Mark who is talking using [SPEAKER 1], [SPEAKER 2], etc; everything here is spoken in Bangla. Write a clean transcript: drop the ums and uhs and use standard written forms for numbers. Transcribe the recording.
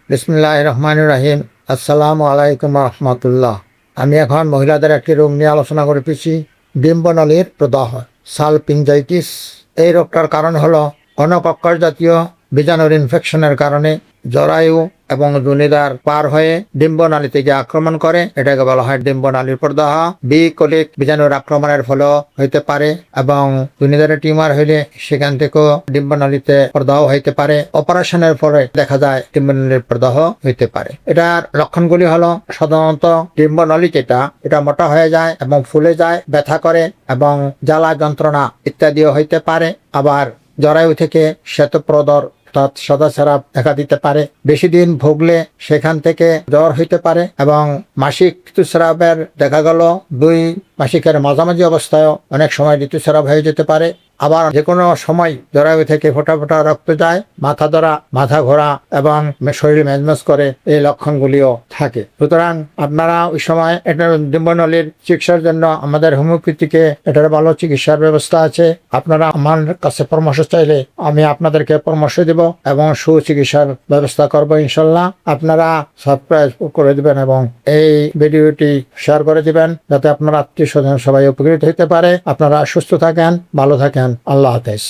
[SPEAKER 1] বিসমিল্লাহির রহমানির রহিম। আসসালামু আলাইকুম রহমতুল্লাহ। আমি এখন মহিলাদের একটি রোগ নিয়ে আলোচনা করতেছি, ডিম্বনলীর প্রদাহ, সালপিনজাইটিস। এই রোগটার কারণ হলো অনকক্কর জাতীয় বীজাণুর ইনফেকশনের কারণে জরায়ু এবং যোনিদ্বার পার হয়ে ডিম্বনালীতে গিয়ে আক্রমণ করে। এটাকে বলা হয় ডিম্বনালীর প্রদাহ। বি কোলিক বীজাণুর আক্রমণের ফলেও হইতে পারে এবং যোনিদ্বারে টিউমার হইলে সেখান থেকেও ডিম্বনালীতে প্রদাহ হইতে পারে। অপারেশনের পরে দেখা যায় ডিম্বনালীর প্রদাহ হইতে পারে। এটার লক্ষণগুলি হলো সাধারণত ডিম্বনালী এটা মোটা হয়ে যায় এবং ফুলে যায়, ব্যথা করে এবং জ্বালা যন্ত্রণা ইত্যাদিও হইতে পারে। আবার জরায়ু থেকে শ্বেতপ্রদর অর্থাৎ সাদা ছাড়াপ দেখা দিতে পারে। বেশি দিন ভুগলে সেখান থেকে জ্বর হইতে পারে এবং মাসিক ঋতুস্রাবের দেখা গেল 2 মাসিকের মাঝামাঝি অবস্থায় অনেক সময় ঋতুস্রাব হয়ে যেতে পারে। আবার যে কোনো সময় জরায়ু থেকে ফোঁটা ফোঁটা রক্ত যায়, মাথা ধরা, মাথা ঘোরা এবং শরীর মেজমেজ করে, এই লক্ষণগুলিও থাকে। সুতরাং আপনারা ওই সময় এটা ডিম্বনলীর চিকিৎসার জন্য আমাদের হোমিওপ্যাথিকে এটার ভালো চিকিৎসার ব্যবস্থা আছে। আপনারা আমার কাছে পরামর্শ চাইলে আমি আপনাদেরকে পরামর্শ দেব এবং সুচিকিৎসার ব্যবস্থা করবো ইনশাল্লাহ। আপনারা সাবস্ক্রাইব করে দিবেন এবং এই ভিডিওটি শেয়ার করে দিবেন যাতে আপনারা আত্মীয় স্বজন সবাই উপকৃত হতে পারে। আপনারা সুস্থ থাকেন, ভালো থাকেন। আল্লাহ হাফেজ।